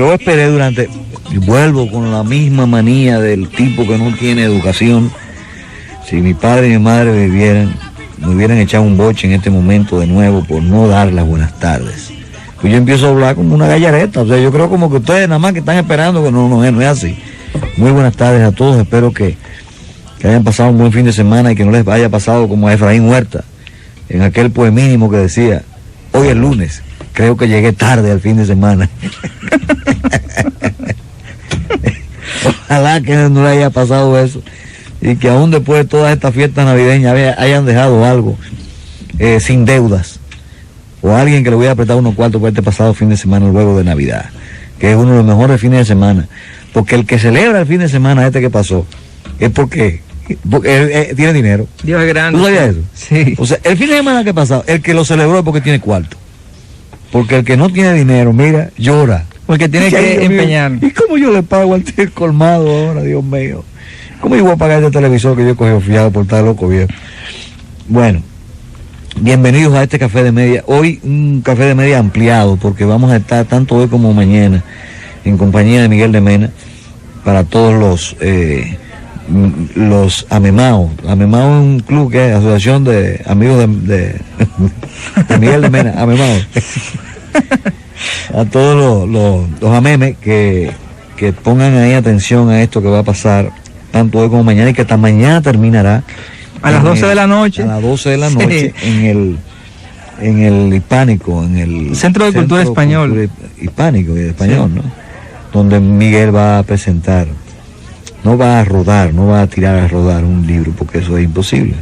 Yo esperé vuelvo con la misma manía del tipo que no tiene educación. Si mi padre y mi madre me hubieran echado un boche en este momento de nuevo por no dar las buenas tardes. Pues yo empiezo a hablar como una gallareta, o sea, yo creo como que ustedes nada más que están esperando que no es así. Muy buenas tardes a todos, espero que hayan pasado un buen fin de semana y que no les haya pasado como a Efraín Huerta, en aquel poemínimo que decía, hoy es lunes, creo que llegué tarde al fin de semana. Ojalá que no le haya pasado eso y que aún después de todas estas fiestas navideñas hayan dejado algo sin deudas, o alguien que le hubiera apretado unos cuartos por este pasado fin de semana luego de Navidad, que es uno de los mejores fines de semana, porque el que celebra el fin de semana este que pasó es porque tiene dinero. Dios es grande. ¿Tú sabías eso? Sí. O sea, el fin de semana que pasó, el que lo celebró es porque tiene cuarto, porque el que no tiene dinero, mira, llora. Porque tiene que empeñar. ¿Y cómo yo le pago al tío colmado ahora, Dios mío? ¿Cómo yo voy a pagar este televisor que yo cogí fiado por estar loco viejo? Bueno, bienvenidos a este Café de Media. Hoy un Café de Media ampliado, porque vamos a estar tanto hoy como mañana en compañía de Miguel de Mena para todos los amemaos. Amemao es un club que es asociación de amigos de Miguel de Mena, amemaos. A todos los amemes que pongan ahí atención a esto que va a pasar tanto hoy como mañana y que hasta mañana terminará a las 12 de la noche. A las 12 de la noche en el Hispánico, en el Centro de Cultura Español. Hispánico y de español, ¿no? Donde Miguel va a presentar, no va a rodar, no va a tirar a rodar un libro porque eso es imposible.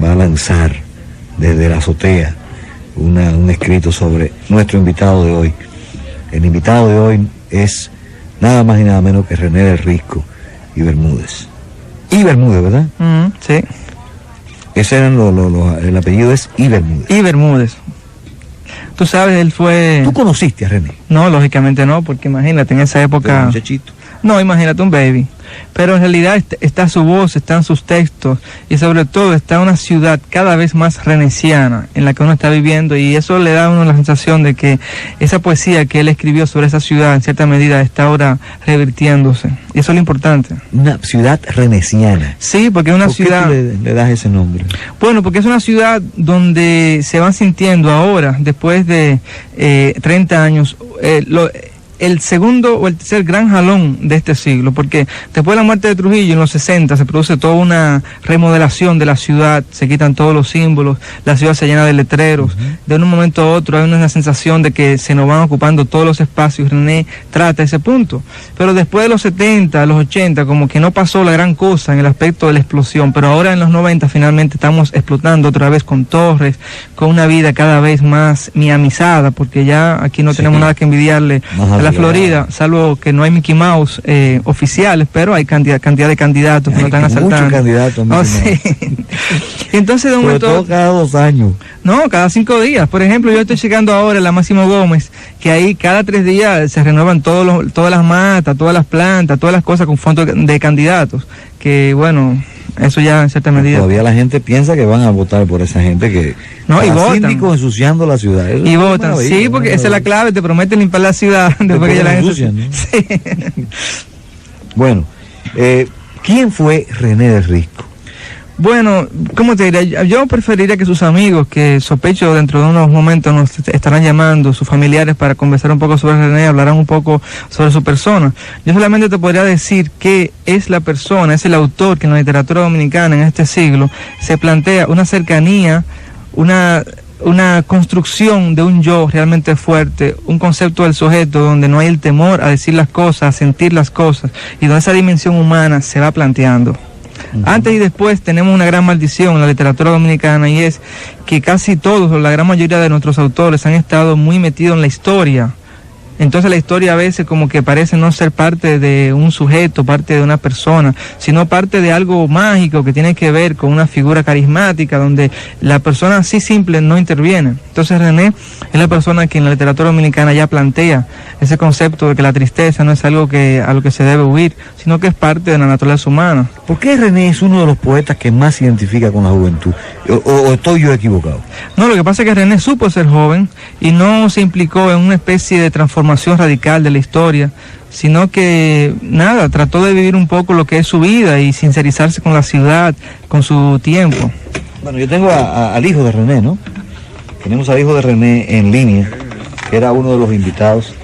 Va a lanzar desde la azotea un escrito sobre nuestro invitado de hoy. El invitado de hoy es nada más y nada menos que René del Risco y Bermúdez. Y Bermúdez, ¿verdad? Sí. Ese eran el apellido es Y Bermúdez. Y Bermúdez. Tú sabes, él fue... ¿Tú conociste a René? No, lógicamente no, porque imagínate, en esa época... Muchachito. No, imagínate un baby. Pero en realidad está su voz, están sus textos y sobre todo está una ciudad cada vez más reneciana en la que uno está viviendo, y eso le da a uno la sensación de que esa poesía que él escribió sobre esa ciudad en cierta medida está ahora revirtiéndose, y eso es lo importante. Una ciudad reneciana. Sí, porque es una ciudad... ¿Por qué tú le das ese nombre? Bueno, porque es una ciudad donde se van sintiendo ahora, después de 30 años, el segundo o el tercer gran jalón de este siglo, porque después de la muerte de Trujillo en los 60 se produce toda una remodelación de la ciudad, se quitan todos los símbolos, la ciudad se llena de letreros, de un momento a otro hay una sensación de que se nos van ocupando todos los espacios. René trata ese punto, pero después de los 70, los 80, como que no pasó la gran cosa en el aspecto de la explosión, pero ahora en los 90 finalmente estamos explotando otra vez con torres, con una vida cada vez más miamizada, porque ya aquí no tenemos nada que envidiarle a la Florida, salvo que no hay Mickey Mouse oficiales, pero hay cantidad de candidatos que nos están asaltando. Muchos candidatos. Oh, sí. Entonces, de momento... Todo cada 2 años. No, cada 5 días. Por ejemplo, yo estoy llegando ahora a la Máximo Gómez, que ahí cada 3 días se renuevan todas las matas, todas las plantas, todas las cosas con fondos de candidatos, que bueno... Eso ya en cierta medida. Todavía la gente piensa que van a votar por esa gente que no, y votan. Síndicos ensuciando la ciudad. Eso y votan, sí, porque esa es la clave, te prometen limpiar la ciudad después que ya la gente... ensucian, ¿no? Sí. Bueno, ¿quién fue René del Risco? Bueno, ¿cómo te diría? Yo preferiría que sus amigos, que sospecho dentro de unos momentos nos estarán llamando, sus familiares, para conversar un poco sobre René, hablarán un poco sobre su persona. Yo solamente te podría decir que es la persona, es el autor que en la literatura dominicana en este siglo se plantea una cercanía, una construcción de un yo realmente fuerte, un concepto del sujeto donde no hay el temor a decir las cosas, a sentir las cosas, y donde esa dimensión humana se va planteando. Antes y después tenemos una gran maldición en la literatura dominicana, y es que casi todos, o la gran mayoría de nuestros autores han estado muy metidos en la historia. Entonces la historia a veces como que parece no ser parte de un sujeto, parte de una persona, sino parte de algo mágico que tiene que ver con una figura carismática donde la persona así simple no interviene. Entonces René es la persona que en la literatura dominicana ya plantea ese concepto de que la tristeza no es algo a lo que se debe huir, sino que es parte de la naturaleza humana. ¿Por qué René es uno de los poetas que más se identifica con la juventud? ¿O estoy yo equivocado? No, lo que pasa es que René supo ser joven y no se implicó en una especie de transformación radical de la historia, sino que, nada, trató de vivir un poco lo que es su vida y sincerizarse con la ciudad, con su tiempo. Bueno, yo tengo al hijo de René, ¿no? Tenemos al hijo de René en línea, que era uno de los invitados.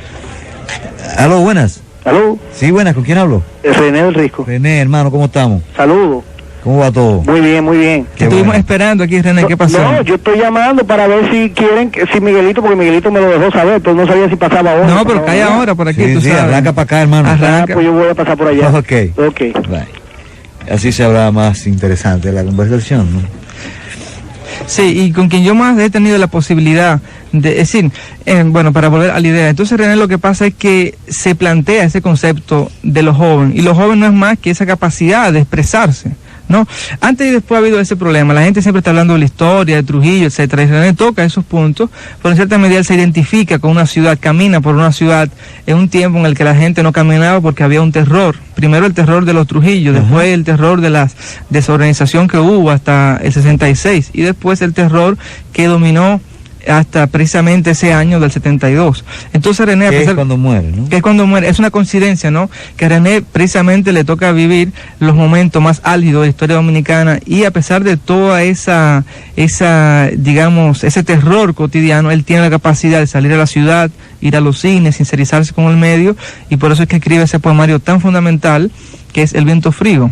Aló, buenas. ¿Aló? Sí, buenas, ¿con quién hablo? René del Risco. René, hermano, ¿cómo estamos? Saludos. ¿Cómo va todo? Muy bien, muy bien. Que estuvimos esperando aquí, René, ¿qué pasó? No, yo estoy llamando para ver si quieren, si Miguelito, porque Miguelito me lo dejó saber, pero no sabía si pasaba ahora. No, pero cae ahora por aquí, Sí, tú sí, sabes. arranca para acá, hermano. Arranca. Pues yo voy a pasar por allá. Ok. Ok. Bye. Así se habrá más interesante la conversación, ¿no? Sí, y con quien yo más he tenido la posibilidad de decir, bueno, para volver a la idea, entonces René, lo que pasa es que se plantea ese concepto de los jóvenes, y los jóvenes no es más que esa capacidad de expresarse, ¿no? Antes y después ha habido ese problema, la gente siempre está hablando de la historia, de Trujillo, etcétera, y René toca esos puntos, pero en cierta medida él se identifica con una ciudad, camina por una ciudad en un tiempo en el que la gente no caminaba porque había un terror, primero el terror de los Trujillos, después el terror de la desorganización que hubo hasta el 66, y después el terror que dominó hasta precisamente ese año del 72. Entonces René, Que es cuando muere, ¿no? que es cuando muere, es una coincidencia, ¿no? Que a René precisamente le toca vivir los momentos más álgidos de la historia dominicana, y a pesar de toda esa, digamos, ese terror cotidiano, él tiene la capacidad de salir a la ciudad, ir a los cines, sincerizarse con el medio, y por eso es que escribe ese poemario tan fundamental que es El viento frío.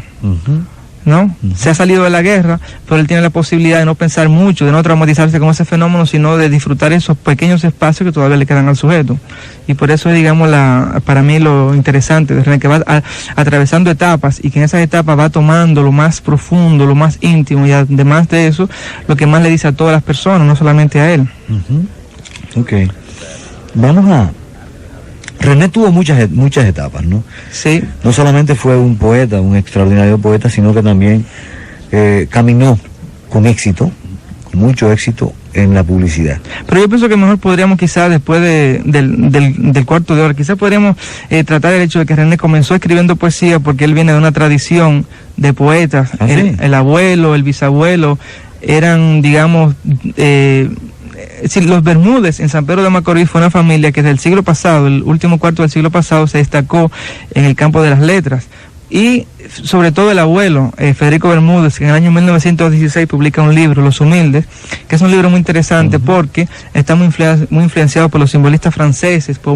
¿No? Se ha salido de la guerra, pero él tiene la posibilidad de no pensar mucho, de no traumatizarse con ese fenómeno, sino de disfrutar esos pequeños espacios que todavía le quedan al sujeto. Y por eso es, digamos, para mí lo interesante de René, que va atravesando etapas, y que en esas etapas va tomando lo más profundo, lo más íntimo, y además de eso, lo que más le dice a todas las personas, no solamente a él. Ok. Vamos a... René tuvo muchas etapas, ¿no? Sí. No solamente fue un poeta, un extraordinario poeta, sino que también caminó con éxito, con mucho éxito en la publicidad. Pero yo pienso que mejor podríamos quizás después del cuarto de hora, quizás podríamos tratar el hecho de que René comenzó escribiendo poesía porque él viene de una tradición de poetas. ¿Ah, sí? El abuelo, el bisabuelo, eran, digamos, los Bermúdez en San Pedro de Macorís fue una familia que desde el siglo pasado, el último cuarto del siglo pasado, se destacó en el campo de las letras. Y sobre todo el abuelo, Federico Bermúdez, que en el año 1916 publica un libro, Los Humildes, que es un libro muy interesante porque está muy influenciado por los simbolistas franceses, por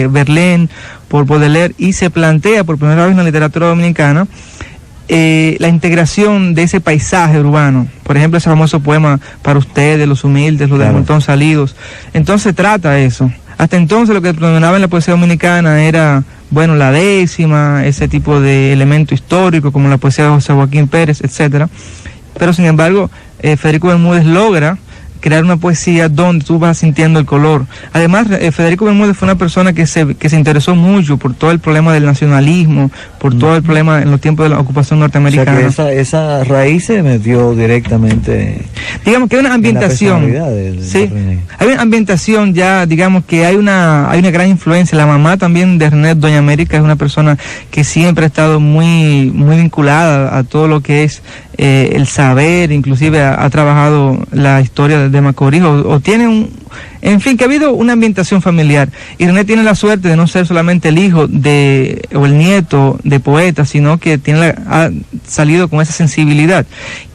Verlaine, por Baudelaire, y se plantea por primera vez en la literatura dominicana la integración de ese paisaje urbano. Por ejemplo, ese famoso poema Para ustedes, Los Humildes, los del montón salidos. Entonces trata eso. Hasta entonces lo que predominaba en la poesía dominicana era, bueno, la décima, ese tipo de elemento histórico como la poesía de José Joaquín Pérez, etcétera. Pero sin embargo, Federico Bermúdez logra crear una poesía donde tú vas sintiendo el color. Además, Federico Bermúdez fue una persona que se interesó mucho por todo el problema del nacionalismo, por todo el problema en los tiempos de la ocupación norteamericana. O sea que esa raíz se metió directamente. Digamos que hay una ambientación. Sí, hay una ambientación ya, digamos que hay una gran influencia. La mamá también de René, Doña América, es una persona que siempre ha estado muy vinculada a todo lo que es el saber, inclusive ha trabajado la historia de Macorís, o tiene en fin, que ha habido una ambientación familiar. Y René tiene la suerte de no ser solamente el hijo o el nieto de poetas, sino que ha salido con esa sensibilidad,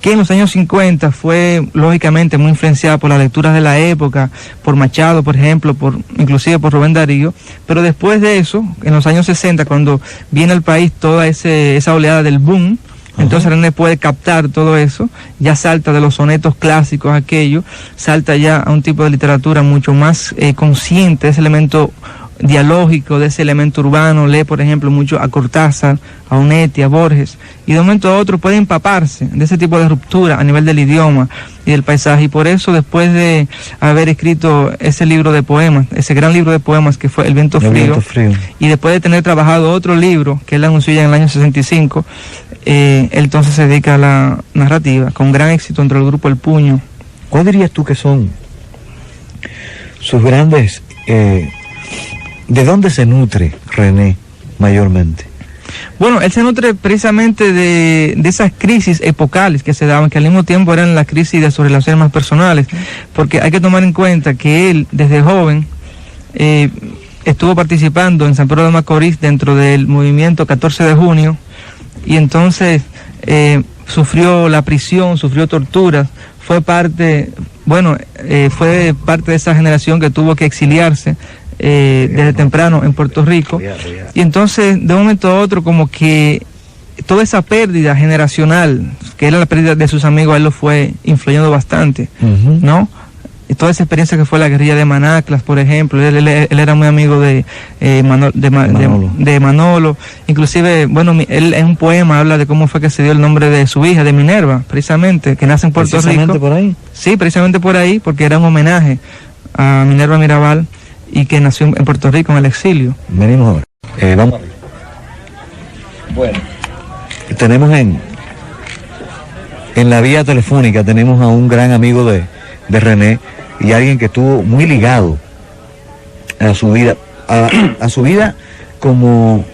que en los años 50 fue lógicamente muy influenciada por las lecturas de la época, por Machado, por ejemplo, inclusive por Rubén Darío. Pero después de eso, en los años 60, cuando viene al país toda esa oleada del boom, entonces René puede captar todo eso, ya salta de los sonetos clásicos aquello, salta ya a un tipo de literatura mucho más consciente de ese elemento dialógico, de ese elemento urbano. Lee, por ejemplo, mucho a Cortázar, a Onetti, a Borges, y de un momento a otro puede empaparse de ese tipo de ruptura a nivel del idioma y del paisaje. Y por eso, después de haber escrito ese libro de poemas, ese gran libro de poemas que fue El viento frío, y después de tener trabajado otro libro que él anunció ya en el año 65, él entonces se dedica a la narrativa con gran éxito entre el grupo El Puño. ¿Cuál dirías tú que son sus grandes... ¿De dónde se nutre René mayormente? Bueno, él se nutre precisamente de esas crisis epocales que se daban, que al mismo tiempo eran las crisis de sus relaciones más personales, porque hay que tomar en cuenta que él, desde joven, estuvo participando en San Pedro de Macorís dentro del movimiento 14 de junio, y entonces sufrió la prisión, sufrió torturas, fue parte de esa generación que tuvo que exiliarse desde temprano en Puerto Rico, y entonces de un momento a otro como que toda esa pérdida generacional, que era la pérdida de sus amigos, a él lo fue influyendo bastante, ¿no? Y toda esa experiencia que fue la guerrilla de Manaclas, por ejemplo, él era muy amigo de Manolo, inclusive, bueno, él en un poema habla de cómo fue que se dio el nombre de su hija, de Minerva, precisamente, que nace en Puerto Rico. ¿Precisamente por ahí? Sí, precisamente por ahí, porque era un homenaje a Minerva Mirabal, y que nació en Puerto Rico en el exilio. Venimos ahora. Vamos. Bueno, tenemos en la vía telefónica, tenemos a un gran amigo de René, y alguien que estuvo muy ligado a su vida, a su vida como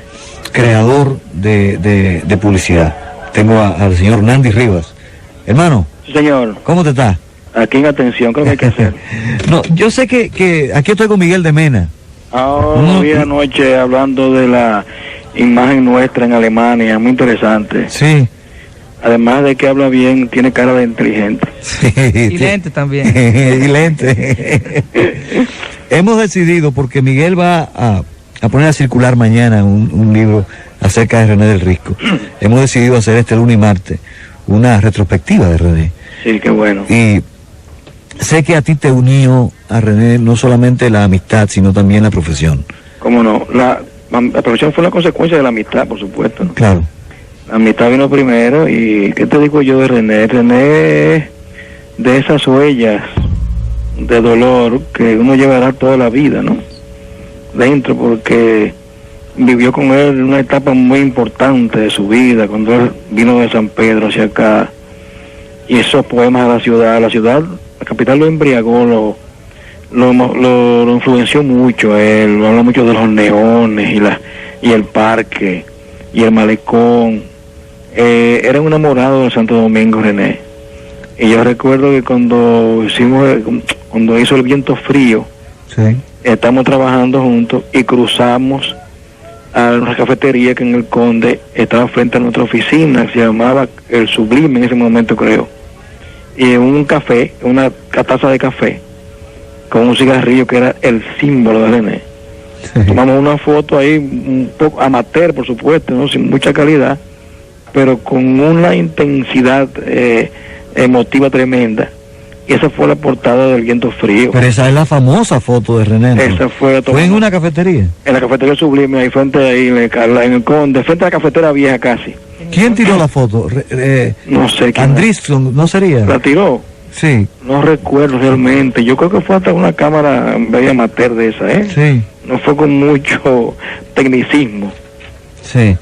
creador de publicidad. Tengo al señor Nandy Rivas. Hermano. Sí, señor. ¿Cómo te está? Aquí en atención, ¿qué hay que hacer? No, yo sé que aquí estoy con Miguel de Mena. Vi anoche hablando de la imagen nuestra en Alemania, muy interesante. Sí. Además de que habla bien, tiene cara de inteligente. Sí, y lente también. Y lente. Hemos decidido, porque Miguel va a poner a circular mañana un libro acerca de René del Risco. Hemos decidido hacer este lunes y martes una retrospectiva de René. Sí, qué bueno. Y sé que a ti te unió a René no solamente la amistad, sino también la profesión. ¿Cómo no? La profesión fue una consecuencia de la amistad, por supuesto, ¿no? Claro. La amistad vino primero. ¿Y qué te digo yo de René? René es de esas huellas de dolor que uno llevará toda la vida, ¿no? Dentro, porque vivió con él una etapa muy importante de su vida, cuando él vino de San Pedro hacia acá, y esos poemas de la ciudad, la capital lo embriagó, lo influenció mucho. Él habla mucho de los neones y el parque y el malecón. Era un enamorado de Santo Domingo, René. Y yo recuerdo que cuando hizo el viento frío, sí, estamos trabajando juntos y cruzamos a una cafetería que en el Conde estaba frente a nuestra oficina, se llamaba El Sublime en ese momento, creo. Y en un café, una taza de café, con un cigarrillo que era el símbolo de René. Sí. Tomamos una foto ahí, un poco amateur, por supuesto, ¿no? Sin mucha calidad, pero con una intensidad emotiva tremenda. Y esa fue la portada del Viento Frío. Pero esa es la famosa foto de René. Esa fue en una cafetería. En la cafetería Sublime, ahí frente ahí, en el Conde, frente a la cafetera vieja casi. ¿Quién tiró la foto? No sé quién. Andrisson, ¿no sería? ¿La tiró? Sí. No recuerdo realmente. Yo creo que fue hasta una cámara media amateur de esa, ¿eh? Sí. No fue con mucho tecnicismo. Sí.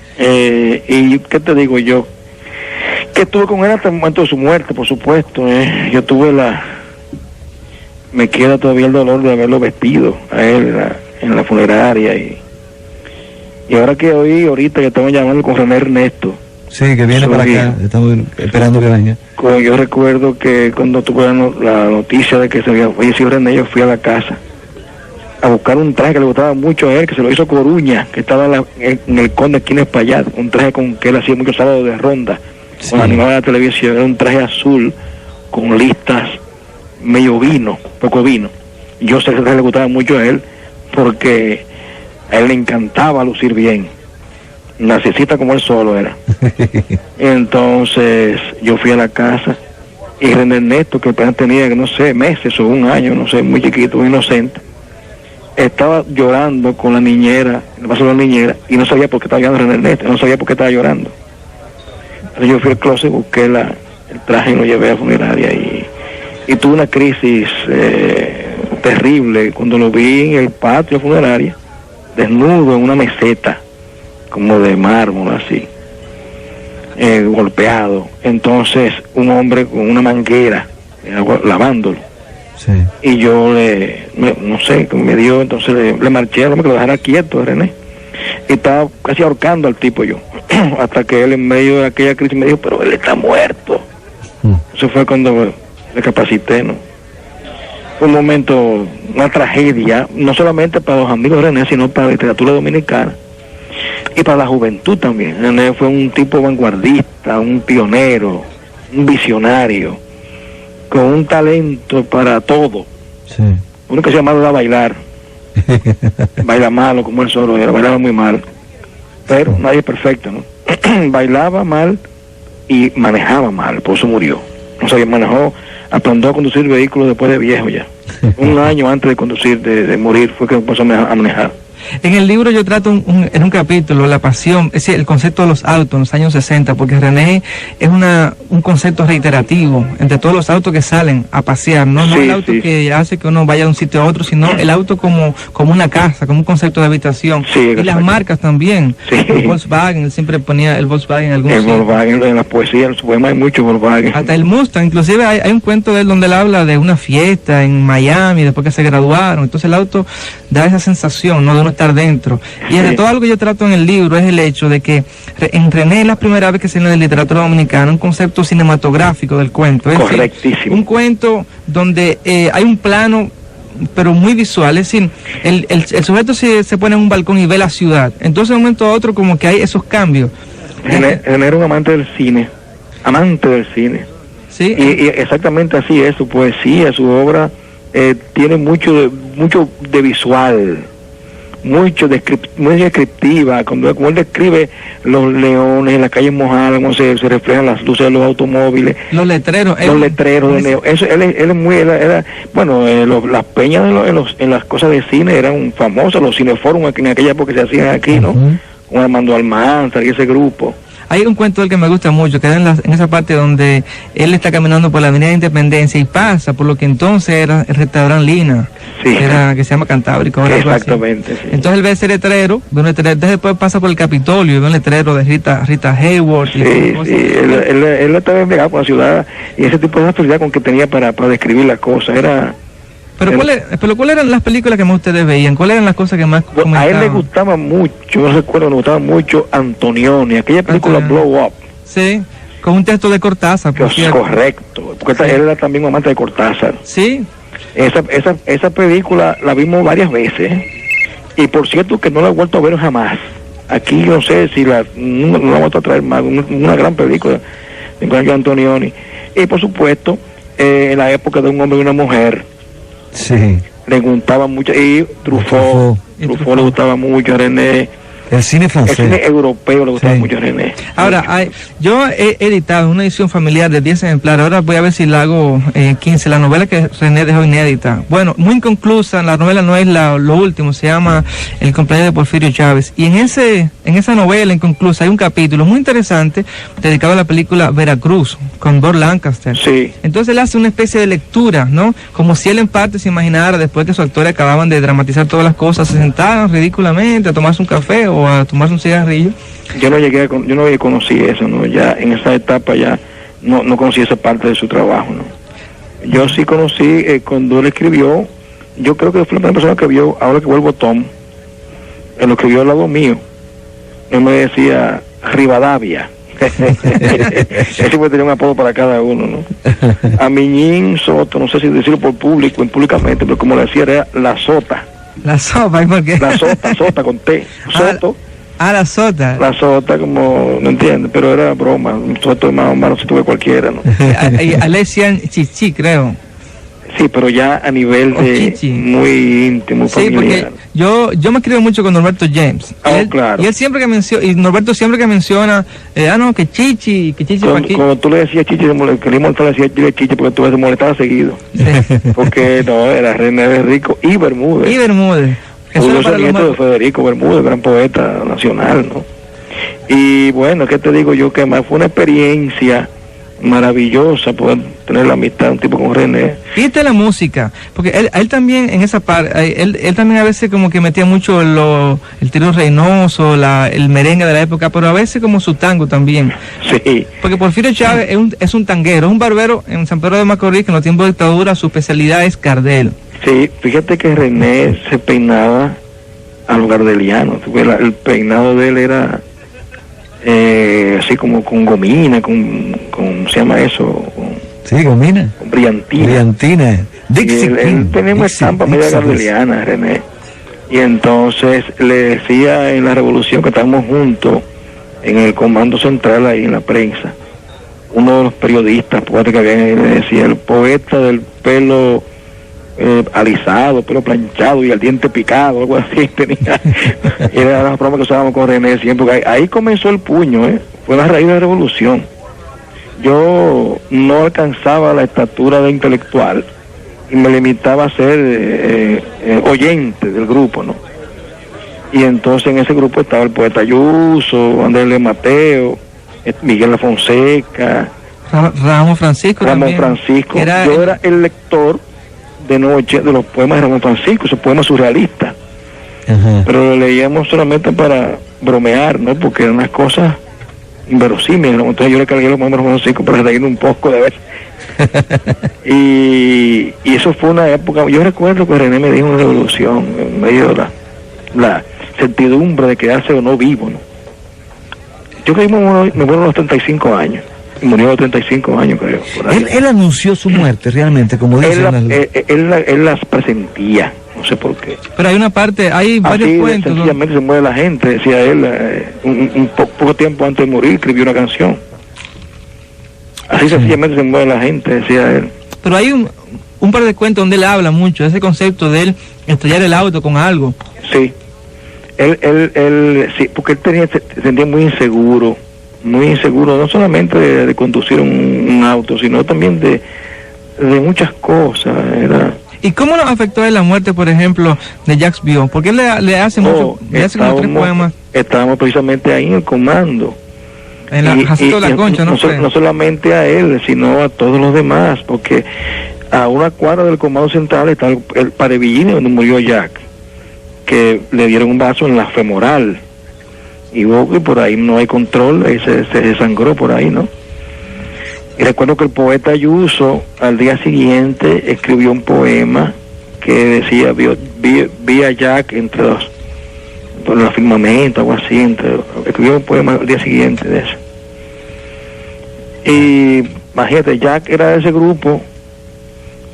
Y ¿qué te digo yo? Que estuve con él hasta el momento de su muerte, por supuesto. Yo tuve me queda todavía el dolor de haberlo vestido a él en la funeraria. Y ahora que ahorita que estamos llamando con René Ernesto. Sí, que viene para acá, estamos esperando que venga. Yo recuerdo que cuando tuve la noticia de que se había fallecido René, yo fui a la casa a buscar un traje que le gustaba mucho a él, que se lo hizo Coruña, que estaba en el Conde aquí en Espaillat, un traje con que él hacía muchos sábados de ronda, sí, con animaba de la televisión. Era un traje azul con listas medio vino, poco vino. Yo sé que ese traje le gustaba mucho a él porque a él le encantaba lucir bien, narcisista como él solo era. Entonces yo fui a la casa y René Ernesto, que apenas tenía, no sé, meses o un año, no sé, muy chiquito, muy inocente, estaba llorando con la niñera, le pasó la niñera, y no sabía por qué estaba llorando René Ernesto, no sabía por qué estaba llorando. Entonces yo fui al closet, busqué el traje y lo llevé a la funeraria, y tuve una crisis terrible cuando lo vi en el patio de funeraria, desnudo en una meseta, como de mármol así, golpeado. Entonces un hombre con una manguera lavándolo. Sí. Y yo no sé, me dio, entonces le marché a que lo dejara quieto, René. y estaba casi ahorcando al tipo yo, hasta que él en medio de aquella crisis me dijo, pero él está muerto. Eso fue cuando recapacité, ¿no? Fue un momento, una tragedia, no solamente para los amigos de René, sino para la literatura dominicana y para la juventud también. René fue un tipo vanguardista, un pionero, un visionario, con un talento para todo. Sí. Uno que se llamaba bailar. Baila malo como él solo era, bailaba muy mal, pero nadie es perfecto, ¿no? Bailaba mal y manejaba mal, por eso murió. No sabía, manejó, aprendió a conducir vehículos después de viejo ya. Un año antes de conducir, de morir, fue que empezó a manejar. En el libro yo trato en un capítulo la pasión, es decir, el concepto de los autos en los años 60, porque René es un concepto reiterativo entre todos los autos que salen a pasear, no el auto que hace que uno vaya de un sitio a otro, sino el auto como una casa, como un concepto de habitación. Sí, y las marcas también. Sí. El Volkswagen, él siempre ponía el Volkswagen en algún sitio. El Volkswagen, en la poesía, en su poema hay mucho Volkswagen. Hasta el Mustang, inclusive hay un cuento de él donde él habla de una fiesta en Miami después que se graduaron. Entonces el auto da esa sensación, ¿no?, de uno estar dentro. Y de todo algo que yo trato en el libro es el hecho de que en René es la primera vez que se lee de literatura dominicana un concepto cinematográfico del cuento. Es correctísimo. Decir, un cuento donde hay un plano pero muy visual, es decir, el sujeto se pone en un balcón y ve la ciudad. Entonces de un momento a otro como que hay esos cambios. René era un amante del cine. Sí. Y exactamente así es, su poesía, su obra tiene mucho de visual, muy descriptiva. Como él describe los leones, las calles mojadas, cómo se reflejan las luces de los automóviles, los letreros de neón. Eso él es muy, las peñas en las cosas de cine eran famosas, los cineforum en aquella época se hacían aquí, ¿no? Con Armando Almanzar y ese grupo. Hay un cuento del que me gusta mucho, que en esa parte donde él está caminando por la Avenida de Independencia y pasa por lo que entonces era el restaurante Lina, que se llama Cantábrico. Exactamente. Sí. Entonces él ve ese letrero, entonces después pasa por el Capitolio y ve un letrero de Rita Hayworth. Él estaba enviado por la ciudad y ese tipo de facilidad con que tenía para describir las cosas era... Pero ¿cuáles eran las películas que más ustedes veían? ¿Cuáles eran las cosas que más comentaban? A él le gustaba mucho, no recuerdo, le gustaba mucho Antonioni, aquella película Blow Up. Sí, con un texto de Cortázar. Correcto, porque él era también un amante de Cortázar. Sí. Esa película la vimos varias veces, y por cierto que no la he vuelto a ver jamás. Aquí no sé si no la he vuelto a traer más, una gran película de Antonioni. Y por supuesto, en la época de Un hombre y una mujer, sí, le gustaba mucho, y Truffaut le gustaba mucho a René. El cine francés. El cine europeo le gustaba mucho a René. Ahora, yo he editado una edición familiar de 10 ejemplares. Ahora voy a ver si la hago 15. La novela que René dejó inédita. Bueno, muy inconclusa. La novela no es lo último. Se llama El cumpleaños de Porfirio Chávez. Y en esa novela inconclusa hay un capítulo muy interesante dedicado a la película Veracruz con Burt Lancaster. Sí. Entonces él hace una especie de lectura, ¿no? Como si él en parte se imaginara, después que sus actores acababan de dramatizar todas las cosas, se sentaban ridículamente a tomarse un café o a tomarse un cigarrillo. Yo no conocí eso, ¿no? Ya en esa etapa ya no conocí esa parte de su trabajo, ¿no? Yo sí conocí cuando él escribió, yo creo que fue la primera persona que vio Ahora que vuelvo Tom, él lo escribió al lado mío. Él me decía Rivadavia. Ese tipo tenía un apodo para cada uno, ¿no? A Miñín Soto, no sé si decirlo públicamente, pero como le decía era la Sota. La sopa, ¿y por qué? La Sota con T. Soto. La Sota. La Sota, como, no entiende, pero era broma. Un Soto más o menos se tuve cualquiera, ¿no? Alessian Chichi, creo. Sí, pero ya a nivel de muy íntimo, familiar. Sí, porque yo me escribo mucho con Norberto James. Claro. Y él siempre que menciona, y Norberto siempre que menciona, que Chichi cuando tú le decías Chichi, que le decía Chichi porque tú se molestaba seguido. Sí. Porque no, era René de Rico y Bermúdez. Eso es el nieto de Federico Bermúdez, gran poeta nacional, ¿no? Y bueno, ¿qué te digo yo? Que más fue una experiencia maravillosa poder tener la amistad de un tipo con René. Fíjate la música, porque él también en esa parte, él también a veces como que metía mucho el trío Reynoso, el merengue de la época, pero a veces como su tango también. Sí. Porque Porfirio Chávez es un tanguero, es un barbero en San Pedro de Macorís, que en los tiempos de dictadura su especialidad es Cardel. Sí, fíjate que René se peinaba a los gardelianos. El peinado de él era así como con gomina, con ¿se llama eso? Sí, gomina. Con brillantina. Brillantina. Dixie Él tenía una estampa media gardeliana, René. Y entonces le decía en la revolución que estábamos juntos en el comando central ahí en la prensa, uno de los periodistas, poetas que había ahí, le decía, el poeta del pelo alisado, pelo planchado y el diente picado, algo así tenía. Y era la broma que usábamos con René siempre, porque ahí comenzó el puño, fue la raíz de la revolución. Yo no alcanzaba la estatura de intelectual y me limitaba a ser oyente del grupo, ¿no? Y entonces en ese grupo estaba el poeta Ayuso, Andrés Mateo, Miguel La Fonseca, Ramón Francisco. Yo era el lector de noche de los poemas de Ramón Francisco, esos poemas surrealistas. Ajá. Pero lo leíamos solamente para bromear, ¿no? Porque eran unas cosas inverosímiles, ¿no? Entonces yo le cargué los poemas de Ramón Francisco para reírme un poco de vez. y eso fue una época. Yo recuerdo que René me dijo una revolución en medio de la certidumbre de quedarse o no vivo, ¿no? Yo creo que me muero a los 35 años. Murió a los 35 años, creo. Él anunció su muerte realmente, como dicen él las presentía, no sé por qué. Pero hay una parte, hay varios cuentos. Sencillamente se muere la gente, decía él, poco tiempo antes de morir escribió una canción. Así sencillamente se muere la gente, decía él. Pero hay un par de cuentos donde él habla mucho, ese concepto de él estrellar el auto con algo. Sí. Él sí, porque él se sentía muy inseguro, no solamente de conducir un auto, sino también de muchas cosas. ¿Y cómo nos afectó a él la muerte, por ejemplo, de Jacques Biot? Porque él le hace mucho, le hace como 3 poemas. Estábamos precisamente ahí en el comando. En la Jacinto de la Concha, no solamente a él, sino a todos los demás, porque a una cuadra del comando central está el Parevillini, donde murió Jacques, que le dieron un vaso en la femoral. Y por ahí no hay control, se desangró por ahí, ¿no? Y recuerdo que el poeta Ayuso al día siguiente escribió un poema que decía, vi a Jack por el firmamento, algo así, escribió un poema al día siguiente de eso. Y imagínate, Jack era de ese grupo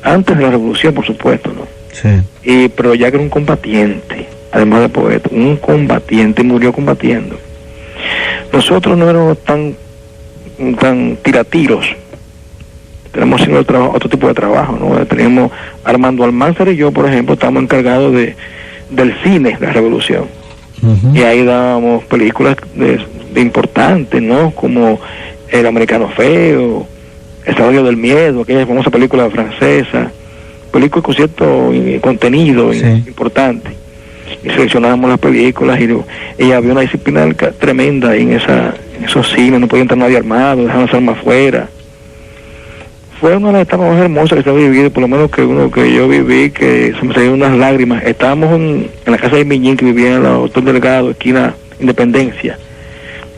antes de la revolución, por supuesto, ¿no? Sí. Pero Jack era un combatiente, además de poeta, un combatiente, murió combatiendo. Nosotros no éramos tan tiratiros, tenemos haciendo otro tipo de trabajo, ¿no? Teníamos Armando Almanzar y yo, por ejemplo, estábamos encargados del cine de la revolución. Uh-huh. Y ahí dábamos películas de importantes, ¿no? Como El Americano Feo, El Salario del Miedo, aquella famosa película francesa, películas con cierto contenido importante. Y seleccionábamos las películas y había una disciplina tremenda ahí en esos cines, no podía entrar nadie armado, dejaban las armas afuera. Fue una de las etapas más hermosas que se ha vivido, por lo menos que yo viví, que se me salieron unas lágrimas. Estábamos en la casa de Miñín, que vivía en la Hotel Delgado, esquina Independencia,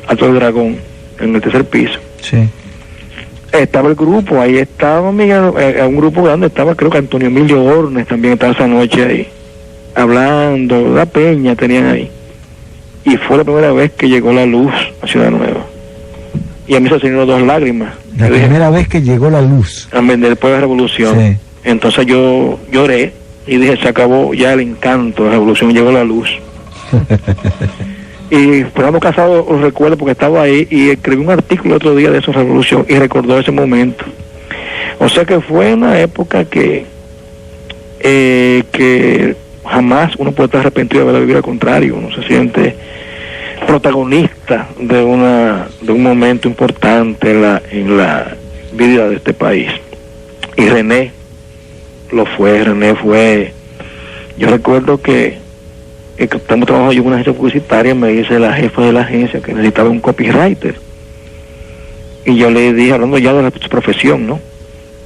Alto del Dragón, en el 3er piso. Sí. Estaba el grupo, ahí estaba un grupo grande, estaba creo que Antonio Emilio Ornes también estaba esa noche ahí, hablando, la peña tenían ahí. Y fue la primera vez que llegó la luz a Ciudad Nueva. Y a mí se salieron 2 lágrimas. La primera vez que llegó la luz. Después de la revolución. Sí. Entonces yo lloré y dije, se acabó ya el encanto de la revolución, llegó la luz. Y Fernando Casado os recuerdo porque estaba ahí y escribí un artículo el otro día de esa revolución y recordó ese momento. O sea que fue una época que jamás uno puede estar arrepentido de haber vivido, al contrario, uno se siente protagonista de un momento importante en la vida de este país. Y René fue, yo recuerdo que estamos trabajando yo en una agencia publicitaria, me dice la jefa de la agencia que necesitaba un copywriter. Y yo le dije, hablando ya de su profesión, ¿no?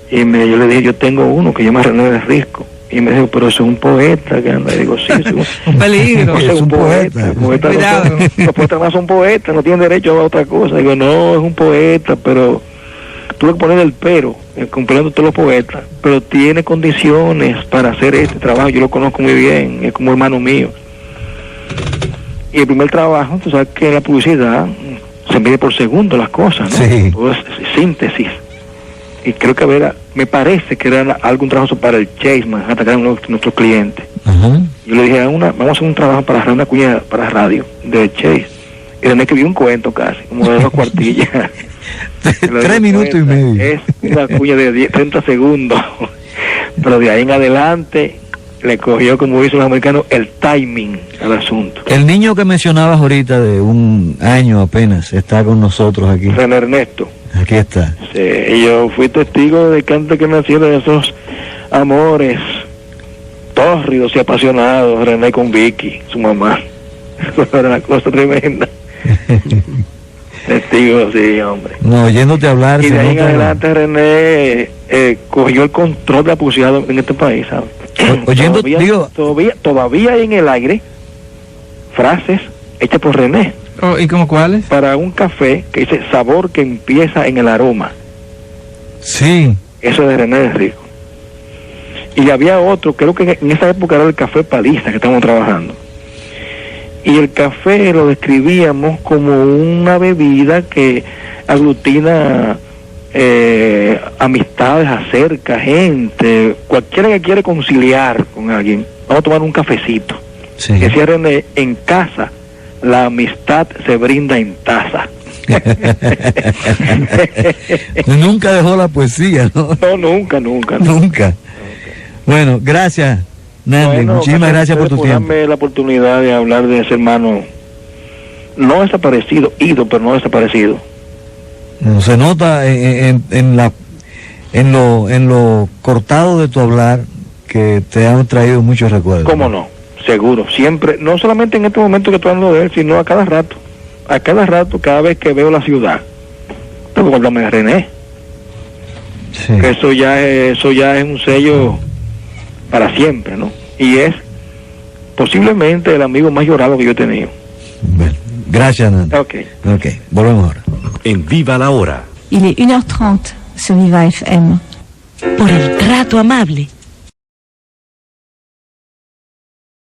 Y yo le dije, yo tengo uno que se llama René de Risco. Y me dijo, pero eso es un poeta que anda. Y digo, sí, un peligro. Es un poeta. Cuidado. Los poetas más son poetas, no tienen derecho a otra cosa. Digo, no, es un poeta, pero tuve que poner el pero, cumpliendo todos los poetas, pero tiene condiciones para hacer este trabajo. Yo lo conozco muy bien, es como hermano mío. Y el primer trabajo, tú sabes que en la publicidad se mide por segundo las cosas, ¿no? Sí. Todo es síntesis. Y creo que me parece que era algún trabajo para el Chase Manhattan, que era nuestro cliente. Ajá. Yo le dije, vamos a hacer un trabajo para una cuña para radio de Chase. Y René escribió un cuento casi, como de 2 cuartillas. 3 minutos y medio. Es una cuña de 30 segundos. Pero de ahí en adelante le cogió, como dicen los americanos, el timing al asunto. El niño que mencionabas ahorita de 1 año apenas está con nosotros aquí. René Ernesto. Aquí está. Sí, y yo fui testigo de que antes que nacieron esos amores tórridos y apasionados, René con Vicky, su mamá. Eso era una cosa tremenda. Testigo, sí, hombre. No, oyéndote hablar. Y se de ahí en nota- adelante René cogió el control de la publicidad en este país, ¿sabes? Oyendo, todavía, digo- todavía hay en el aire frases hechas por René Oh, ¿y cómo cuáles? para un café que dice sabor que empieza en el aroma. Sí. Eso es de René de Rico. Y había otro, creo que en esa época era el café Paliza que estábamos trabajando. Y el café lo describíamos como una bebida que aglutina amistades, acerca gente, cualquiera que quiere conciliar con alguien. Vamos a tomar un cafecito. Sí. Que decía René, en casa la amistad se brinda en taza. Nunca dejó la poesía, ¿no? No, nunca. Nunca. Bueno, gracias, Nandy. Bueno, muchísimas gracias por tu por tiempo. darme la oportunidad de hablar de ese hermano no desaparecido, ido, pero no desaparecido. No, se nota en lo cortado de tu hablar que te han traído muchos recuerdos. ¿Cómo no? Seguro, siempre, no solamente en este momento que estoy hablando de él, sino a cada rato, cada vez que veo la ciudad, tengo que acordarme de René, Sí. que eso ya es un sello para siempre, ¿no? Y es posiblemente el amigo más llorado que yo he tenido. Bueno, gracias, Nandy. Ok. Ok, volvemos ahora. En Viva la Hora. Il est 1h30 sur Viva FM. Por el trato amable,